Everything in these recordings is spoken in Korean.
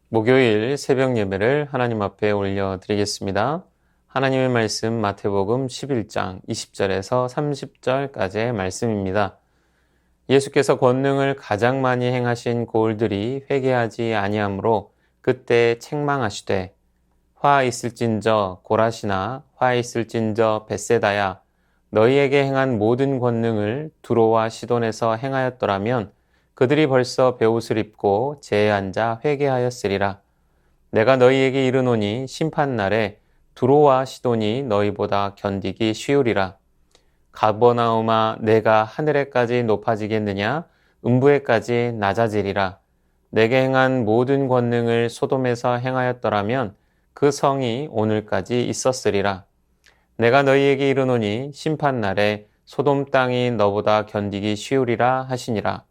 목요일 새벽 예배를 하나님 앞에 올려드리겠습니다. 하나님의 말씀 마태복음 11장 20절에서 30절까지의 말씀입니다. 예수께서 권능을 가장 많이 행하신 고을들이 회개하지 아니하므로 그때 책망하시되 화 있을진저 고라시나 화 있을진저 벳세다야 너희에게 행한 모든 권능을 두로와 시돈에서 행하였더라면 그들이 벌써 베옷을 입고 제에 앉아 회개하였으리라. 내가 너희에게 이르노니 심판날에 두로와 시돈이 너희보다 견디기 쉬우리라. 가버나움아 내가 하늘에까지 높아지겠느냐 음부에까지 낮아지리라. 내게 행한 모든 권능을 소돔에서 행하였더라면 그 성이 오늘까지 있었으리라. 내가 너희에게 이르노니 심판날에 소돔 땅이 너보다 견디기 쉬우리라 하시니라.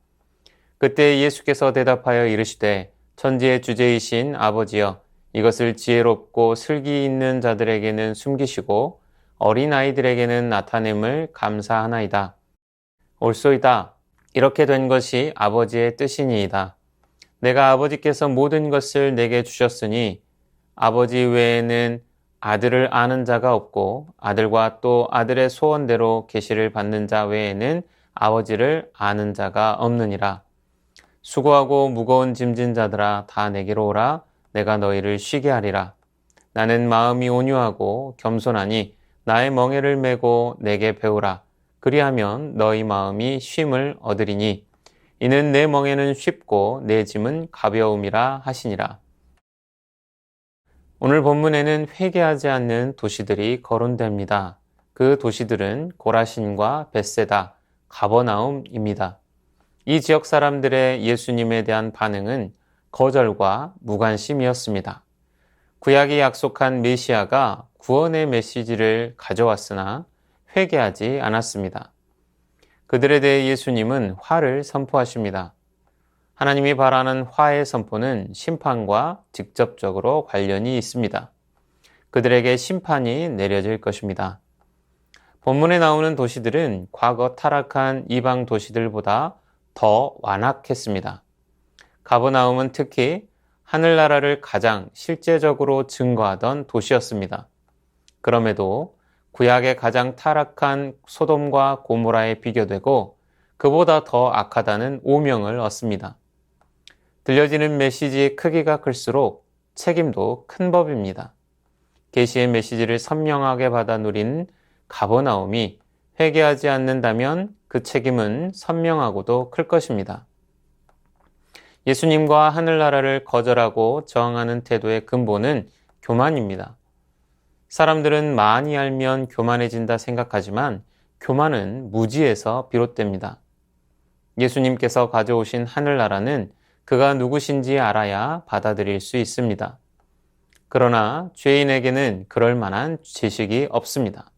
그때 예수께서 대답하여 이르시되 천지의 주제이신 아버지여 이것을 지혜롭고 슬기 있는 자들에게는 숨기시고 어린아이들에게는 나타냄을 감사하나이다. 옳소이다. 이렇게 된 것이 아버지의 뜻이니이다. 내가 아버지께서 모든 것을 내게 주셨으니 아버지 외에는 아들을 아는 자가 없고 아들과 또 아들의 소원대로 계시를 받는 자 외에는 아버지를 아는 자가 없느니라. 수고하고 무거운 짐진 자들아 다 내게로 오라. 내가 너희를 쉬게 하리라. 나는 마음이 온유하고 겸손하니 나의 멍에를 메고 내게 배우라. 그리하면 너희 마음이 쉼을 얻으리니 이는 내 멍에는 쉽고 내 짐은 가벼움이라 하시니라. 오늘 본문에는 회개하지 않는 도시들이 거론됩니다. 그 도시들은 고라신과 벳세다, 가버나움입니다. 이 지역 사람들의 예수님에 대한 반응은 거절과 무관심이었습니다. 구약이 약속한 메시아가 구원의 메시지를 가져왔으나 회개하지 않았습니다. 그들에 대해 예수님은 화를 선포하십니다. 하나님이 바라는 화의 선포는 심판과 직접적으로 관련이 있습니다. 그들에게 심판이 내려질 것입니다. 본문에 나오는 도시들은 과거 타락한 이방 도시들보다 더 완악했습니다. 가버나움은 특히 하늘나라를 가장 실제적으로 증거하던 도시였습니다. 그럼에도 구약의 가장 타락한 소돔과 고모라에 비교되고 그보다 더 악하다는 오명을 얻습니다. 들려지는 메시지의 크기가 클수록 책임도 큰 법입니다. 계시의 메시지를 선명하게 받아 누린 가버나움이 회개하지 않는다면 그 책임은 선명하고도 클 것입니다. 예수님과 하늘나라를 거절하고 저항하는 태도의 근본은 교만입니다. 사람들은 많이 알면 교만해진다 생각하지만 교만은 무지에서 비롯됩니다. 예수님께서 가져오신 하늘나라는 그가 누구신지 알아야 받아들일 수 있습니다. 그러나 죄인에게는 그럴 만한 지식이 없습니다.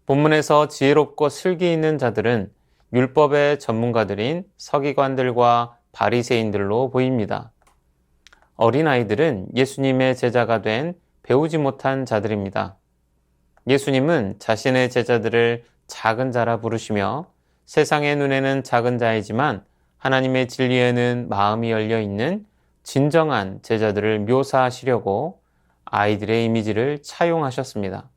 본문에서 지혜롭고 슬기 있는 자들은 율법의 전문가들인 서기관들과 바리새인들로 보입니다. 어린아이들은 예수님의 제자가 된 배우지 못한 자들입니다. 예수님은 자신의 제자들을 작은 자라 부르시며 세상의 눈에는 작은 자이지만 하나님의 진리에는 마음이 열려 있는 진정한 제자들을 묘사하시려고 아이들의 이미지를 차용하셨습니다.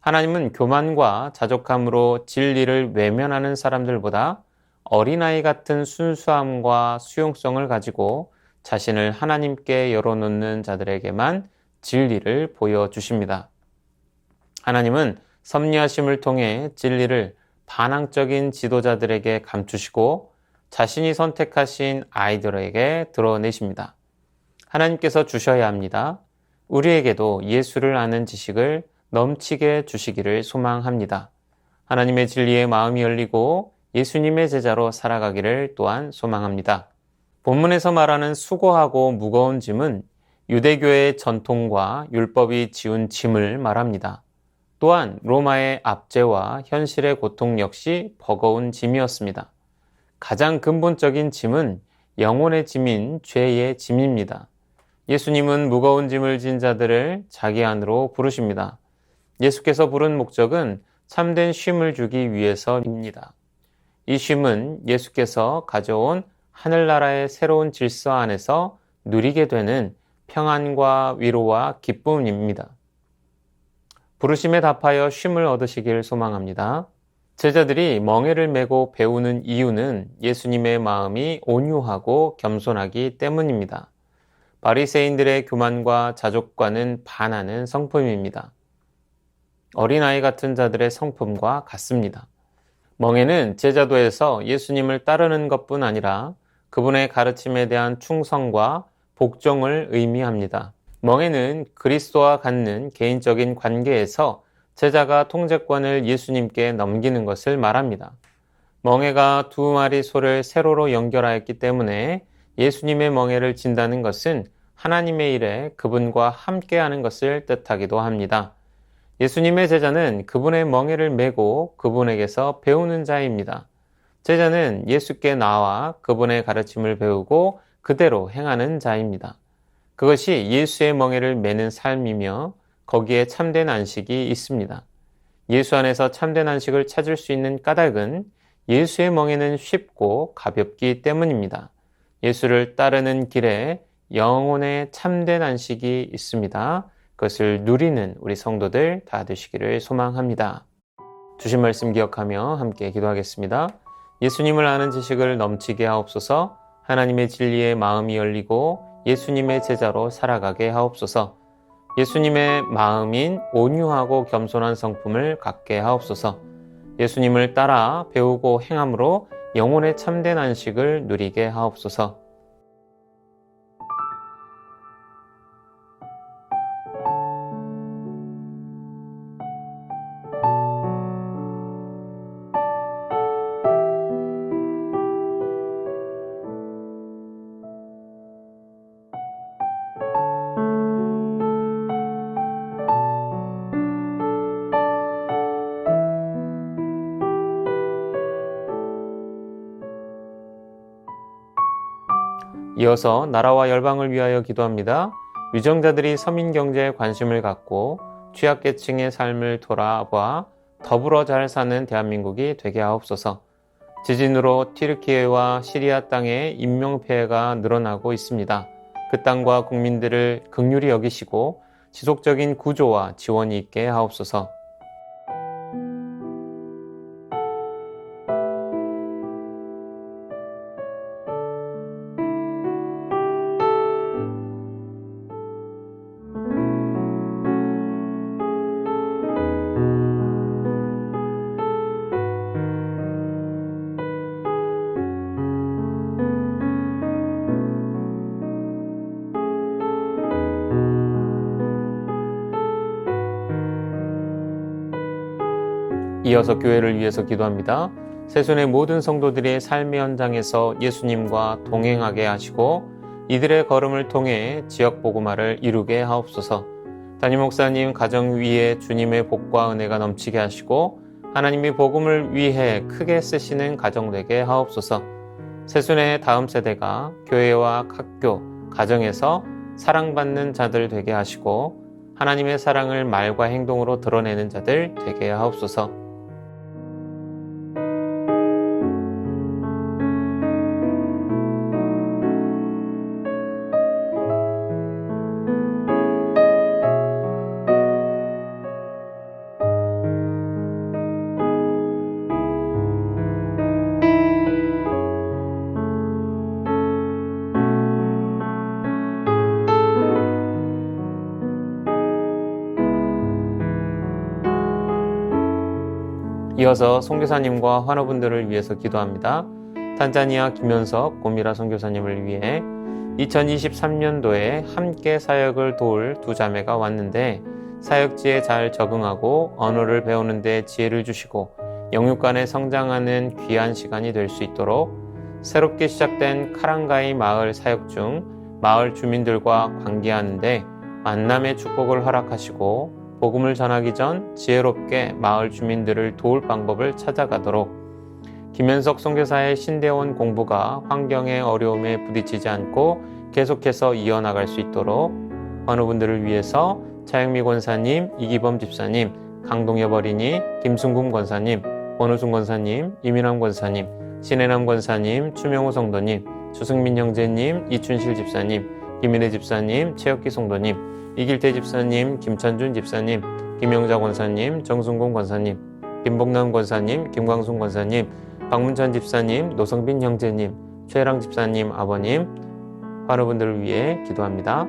하나님은 교만과 자족함으로 진리를 외면하는 사람들보다 어린아이 같은 순수함과 수용성을 가지고 자신을 하나님께 열어놓는 자들에게만 진리를 보여주십니다. 하나님은 섭리하심을 통해 진리를 반항적인 지도자들에게 감추시고 자신이 선택하신 아이들에게 드러내십니다. 하나님께서 주셔야 합니다. 우리에게도 예수를 아는 지식을 넘치게 주시기를 소망합니다. 하나님의 진리에 마음이 열리고 예수님의 제자로 살아가기를 또한 소망합니다. 본문에서 말하는 수고하고 무거운 짐은 유대교의 전통과 율법이 지운 짐을 말합니다. 또한 로마의 압제와 현실의 고통 역시 버거운 짐이었습니다. 가장 근본적인 짐은 영혼의 짐인 죄의 짐입니다. 예수님은 무거운 짐을 진 자들을 자기 안으로 부르십니다. 예수께서 부른 목적은 참된 쉼을 주기 위해서입니다. 이 쉼은 예수께서 가져온 하늘나라의 새로운 질서 안에서 누리게 되는 평안과 위로와 기쁨입니다. 부르심에 답하여 쉼을 얻으시길 소망합니다. 제자들이 멍에를 메고 배우는 이유는 예수님의 마음이 온유하고 겸손하기 때문입니다. 바리새인들의 교만과 자족과는 반하는 성품입니다. 어린아이 같은 자들의 성품과 같습니다. 멍에는 제자도에서 예수님을 따르는 것뿐 아니라 그분의 가르침에 대한 충성과 복종을 의미합니다. 멍에는 그리스도와 갖는 개인적인 관계에서 제자가 통제권을 예수님께 넘기는 것을 말합니다. 멍에가 2마리 소를 세로로 연결하였기 때문에 예수님의 멍에를 진다는 것은 하나님의 일에 그분과 함께하는 것을 뜻하기도 합니다. 예수님의 제자는 그분의 멍에를 메고 그분에게서 배우는 자입니다. 제자는 예수께 나와 그분의 가르침을 배우고 그대로 행하는 자입니다. 그것이 예수의 멍에를 메는 삶이며 거기에 참된 안식이 있습니다. 예수 안에서 참된 안식을 찾을 수 있는 까닭은 예수의 멍에는 쉽고 가볍기 때문입니다. 예수를 따르는 길에 영혼의 참된 안식이 있습니다. 그것을 누리는 우리 성도들 다 되시기를 소망합니다. 주신 말씀 기억하며 함께 기도하겠습니다. 예수님을 아는 지식을 넘치게 하옵소서. 하나님의 진리에 마음이 열리고 예수님의 제자로 살아가게 하옵소서. 예수님의 마음인 온유하고 겸손한 성품을 갖게 하옵소서. 예수님을 따라 배우고 행함으로 영혼의 참된 안식을 누리게 하옵소서. 이어서 나라와 열방을 위하여 기도합니다. 위정자들이 서민 경제에 관심을 갖고 취약계층의 삶을 돌아봐 더불어 잘 사는 대한민국이 되게 하옵소서. 지진으로 튀르키예와 시리아 땅에 인명피해가 늘어나고 있습니다. 그 땅과 국민들을 긍휼히 여기시고 지속적인 구조와 지원이 있게 하옵소서. 이어서 교회를 위해서 기도합니다. 새순의 모든 성도들의 삶의 현장에서 예수님과 동행하게 하시고 이들의 걸음을 통해 지역 복음화를 이루게 하옵소서. 담임 목사님 가정 위에 주님의 복과 은혜가 넘치게 하시고 하나님의 복음을 위해 크게 쓰시는 가정 되게 하옵소서. 새순의 다음 세대가 교회와 학교, 가정에서 사랑받는 자들 되게 하시고 하나님의 사랑을 말과 행동으로 드러내는 자들 되게 하옵소서. 이어서 선교사님과 환우분들을 위해서 기도합니다. 탄자니아 김현석 고미라 선교사님을 위해 2023년도에 함께 사역을 도울 2자매가 왔는데 사역지에 잘 적응하고 언어를 배우는 데 지혜를 주시고 영육간에 성장하는 귀한 시간이 될 수 있도록 새롭게 시작된 카랑가이 마을 사역 중 마을 주민들과 관계하는데 만남의 축복을 허락하시고 복음을 전하기 전 지혜롭게 마을 주민들을 도울 방법을 찾아가도록 김현석 선교사의 신대원 공부가 환경의 어려움에 부딪히지 않고 계속해서 이어나갈 수 있도록 환우분들을 위해서 차영미 권사님, 이기범 집사님, 강동엽 어린이, 김승금 권사님, 원우순 권사님, 이민환 권사님, 신혜남 권사님, 추명호 성도님, 주승민 형제님, 이춘실 집사님, 김인혜 집사님, 최혁기 성도님, 이길태 집사님, 김찬준 집사님, 김영자 권사님, 정순공 권사님, 김복남 권사님, 김광순 권사님, 박문찬 집사님, 노성빈 형제님, 최랑 집사님 아버님, 환우분들을 위해 기도합니다.